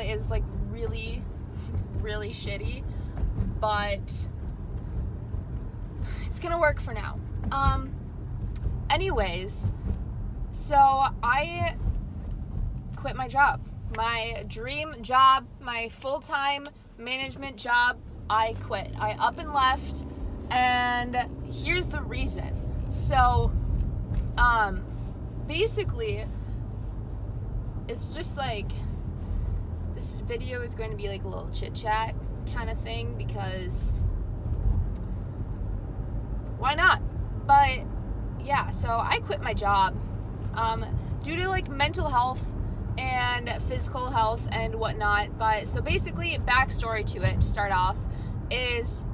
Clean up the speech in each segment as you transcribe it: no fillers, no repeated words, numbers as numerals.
is like really, really shitty, but it's gonna work for now. Anyways, so I quit my job. My dream job, my full-time management job, I quit. I up and left, and here's the reason. So, basically, it's just like, this video is going to be like a little chit-chat kind of thing, because why not? But, yeah, so I quit my job, due to like mental health and physical health and whatnot. But so basically, backstory to it to start off is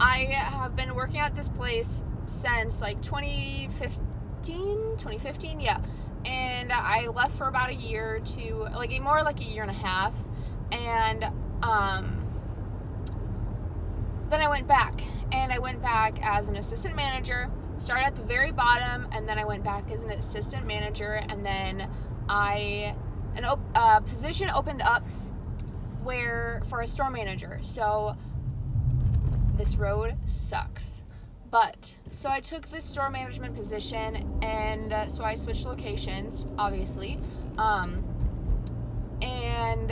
I have been working at this place since like 2015, yeah. And I left for about a year to like more like a year and a half, and then I went back as an assistant manager. Started at the very bottom, and then I went back as an assistant manager, and then a position opened up for a store manager. So this road sucks. But so I took this store management position, and so I switched locations, obviously. And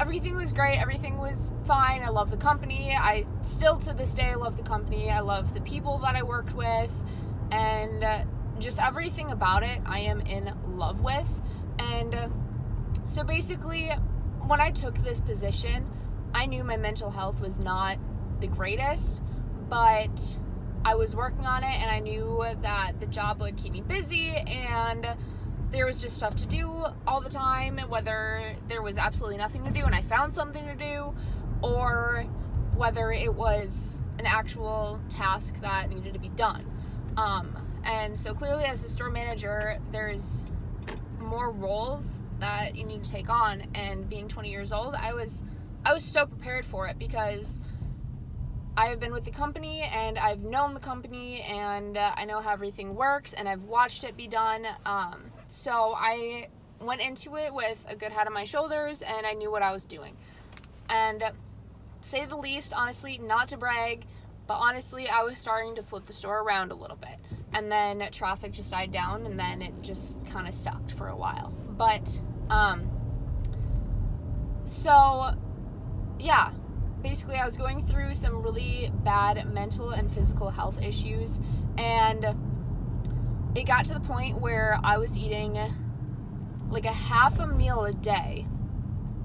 everything was great. Everything was fine. I love the company. I still to this day love the company. I love the people that I worked with, and just everything about it I am in love with. And so basically, when I took this position, I knew my mental health was not the greatest, but I was working on it, and I knew that the job would keep me busy, and there was just stuff to do all the time, whether there was absolutely nothing to do and I found something to do, or whether it was an actual task that needed to be done. And so clearly, as a store manager, there's more roles that you need to take on, and being 20 years old, I was so prepared for it, because I have been with the company, and I've known the company, and I know how everything works, and I've watched it be done. So I went into it with a good head on my shoulders, and I knew what I was doing. And to say the least, honestly, not to brag, but honestly, I was starting to flip the store around a little bit. And then traffic just died down, and then it just kind of sucked for a while. But, so, yeah, basically I was going through some really bad mental and physical health issues, and it got to the point where I was eating like a half a meal a day,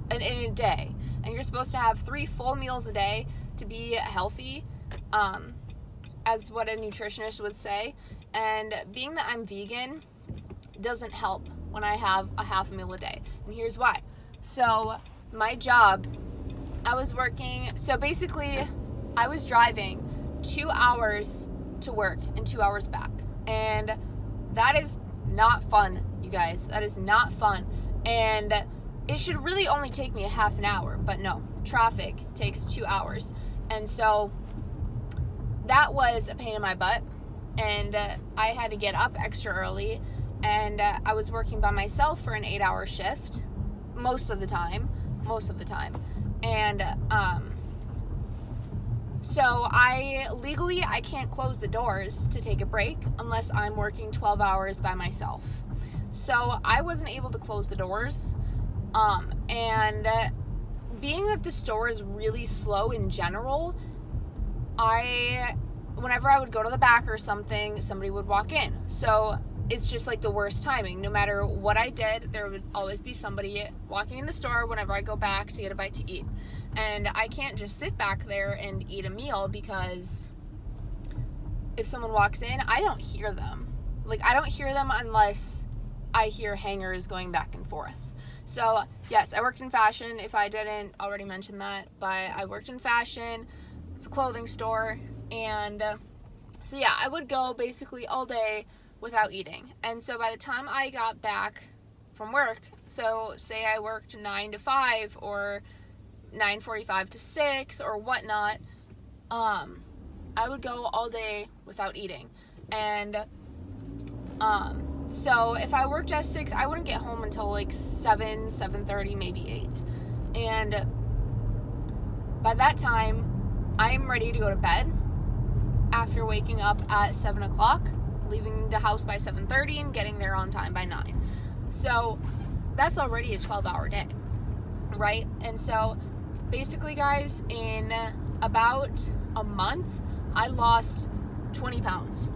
in a day, and you're supposed to have 3 full meals a day to be healthy, as what a nutritionist would say. And being that I'm vegan doesn't help when I have a half a meal a day, and here's why. So my job, I was working, so basically I was driving 2 hours to work and 2 hours back, and that is not fun, you guys. That is not fun, and it should really only take me a half an hour, but no, traffic takes 2 hours. And so that was a pain in my butt, and I had to get up extra early, and I was working by myself for an 8-hour shift most of the time, and so I can't close the doors to take a break unless I'm working 12 hours by myself. So I wasn't able to close the doors, and being that the store is really slow in general, whenever I would go to the back or something, somebody would walk in. So it's just like the worst timing. No matter what I did, there would always be somebody walking in the store whenever I go back to get a bite to eat. And I can't just sit back there and eat a meal, because if someone walks in, I don't hear them. Like, I don't hear them unless I hear hangers going back and forth. So, yes, I worked in fashion, if I didn't already mention that, but I worked in fashion. It's a clothing store, and so yeah, I would go basically all day without eating. And so by the time I got back from work, so say I worked 9 to 5 or 9:45 to 6 or whatnot, I would go all day without eating. And so if I worked at 6, I wouldn't get home until like 7:30, maybe 8. And by that time, I'm ready to go to bed after waking up at 7 o'clock, leaving the house by 7:30 and getting there on time by 9. So that's already a 12-hour day, right? And so basically, guys, in about a month, I lost 20 pounds.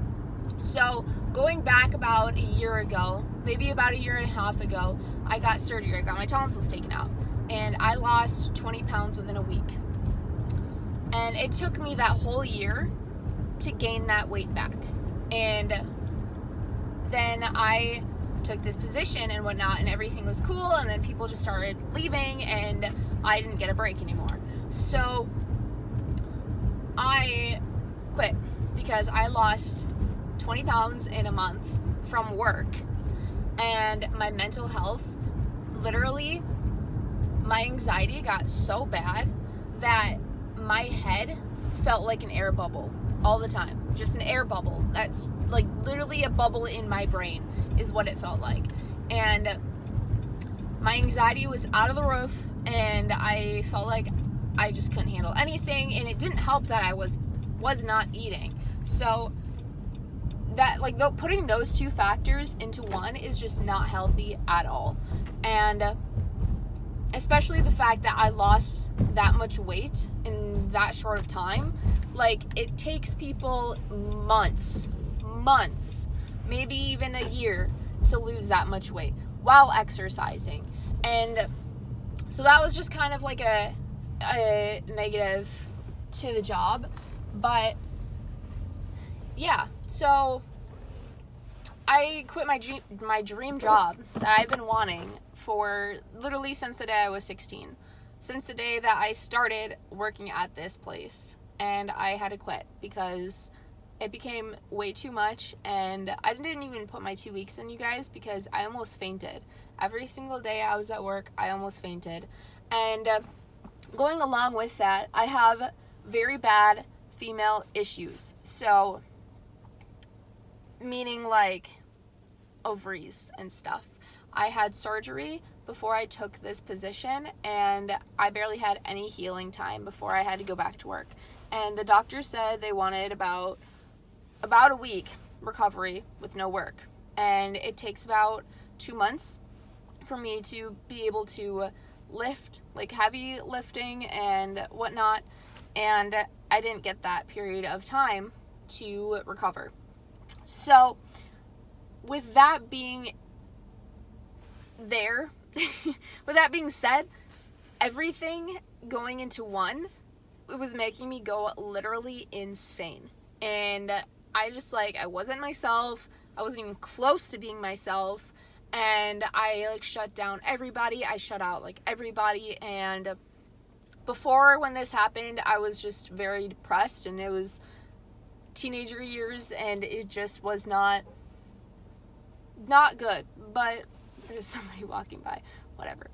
So going back about a year ago, maybe about a year and a half ago, I got surgery. I got my tonsils taken out, and I lost 20 pounds within a week. And it took me that whole year to gain that weight back. And then I took this position and whatnot, and everything was cool, and then people just started leaving, and I didn't get a break anymore. So I quit because I lost 20 pounds in a month from work, and my mental health, literally, my anxiety got so bad that my head felt like an air bubble all the time. Just an air bubble. That's like literally a bubble in my brain is what it felt like. And my anxiety was out of the roof, and I felt like I just couldn't handle anything, and it didn't help that I was not eating. So that, like, putting those two factors into one is just not healthy at all. And especially the fact that I lost that much weight in that short of time. Like, it takes people months, maybe even a year to lose that much weight while exercising. And so that was just kind of like a negative to the job. But yeah, so I quit my dream job that I've been wanting for literally since the day I was 16. Since the day that I started working at this place. And I had to quit because it became way too much, and I didn't even put my 2 weeks in, you guys, because I almost fainted. Every single day I was at work, I almost fainted. And going along with that, I have very bad female issues. So, meaning like ovaries and stuff. I had surgery before I took this position, and I barely had any healing time before I had to go back to work. And the doctor said they wanted about a week recovery with no work. And it takes about 2 months for me to be able to lift, like heavy lifting and whatnot. And I didn't get that period of time to recover. So with that being there, with that being said, everything going into one, it was making me go literally insane. And I just, like, I wasn't myself. I wasn't even close to being myself. And I, like, shut down everybody. I shut out, like, everybody. And before, when this happened, I was just very depressed. And it was teenager years. And it just was not good. But there's somebody walking by. Whatever.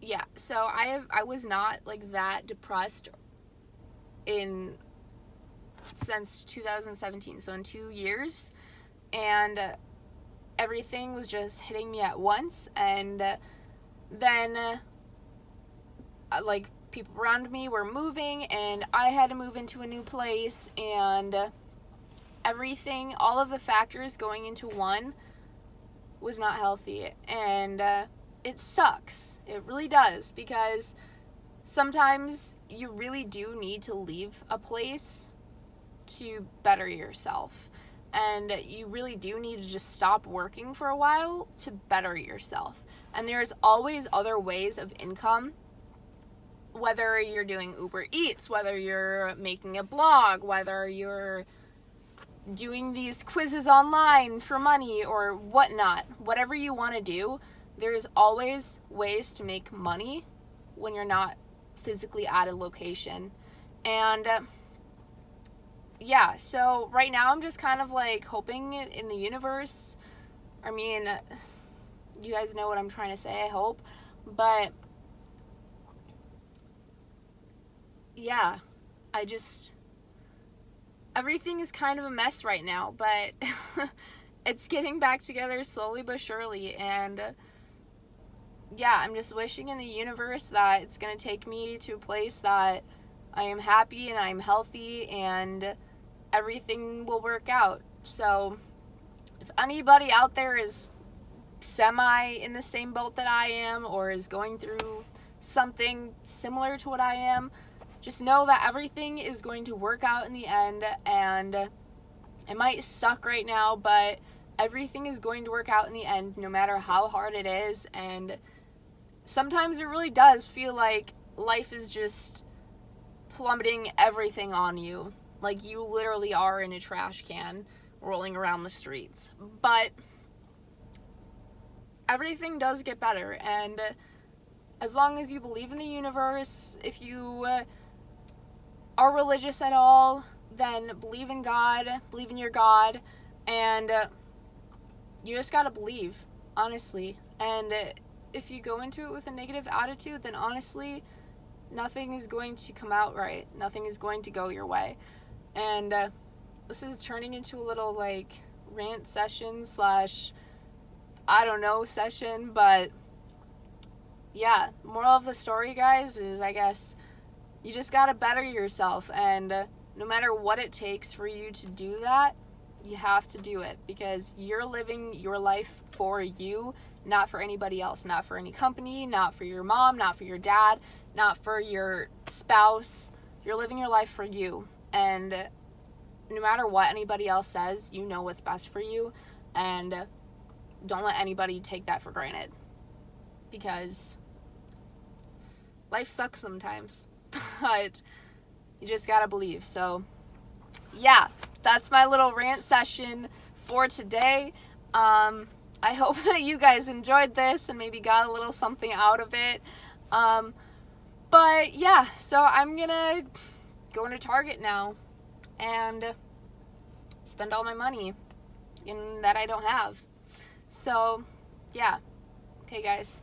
Yeah, so I was not, like, that depressed since 2017, so in 2 years, and everything was just hitting me at once. And then like, people around me were moving, and I had to move into a new place, and everything, all of the factors going into one was not healthy. And it sucks. It really does, because sometimes you really do need to leave a place to better yourself. And you really do need to just stop working for a while to better yourself. And there's always other ways of income, whether you're doing Uber Eats, whether you're making a blog, whether you're doing these quizzes online for money or whatnot. Whatever you want to do, there's always ways to make money when you're not physically at a location. And yeah, so right now I'm just kind of like hoping in the universe. I mean, you guys know what I'm trying to say, I hope. But yeah, everything is kind of a mess right now, but it's getting back together slowly but surely. And yeah, I'm just wishing in the universe that it's going to take me to a place that I am happy and I'm healthy and everything will work out. So if anybody out there is semi in the same boat that I am or is going through something similar to what I am, just know that everything is going to work out in the end, and it might suck right now, but everything is going to work out in the end no matter how hard it is. And sometimes it really does feel like life is just plummeting everything on you. Like you literally are in a trash can rolling around the streets. But everything does get better, and as long as you believe in the universe, if you are religious at all, then believe in God, believe in your God, and you just gotta believe, honestly. And if you go into it with a negative attitude, then honestly, nothing is going to come out right. Nothing is going to go your way. And this is turning into a little like rant session slash I don't know session, but yeah, moral of the story, guys, is I guess you just gotta better yourself, and no matter what it takes for you to do that, you have to do it, because you're living your life for you, not for anybody else, not for any company, not for your mom, not for your dad, not for your spouse. You're living your life for you, and no matter what anybody else says, you know what's best for you, and don't let anybody take that for granted, because life sucks sometimes, but you just gotta believe. So yeah, that's my little rant session for today. I hope that you guys enjoyed this and maybe got a little something out of it. But yeah, so I'm gonna go into Target now and spend all my money that I don't have. So yeah, okay guys.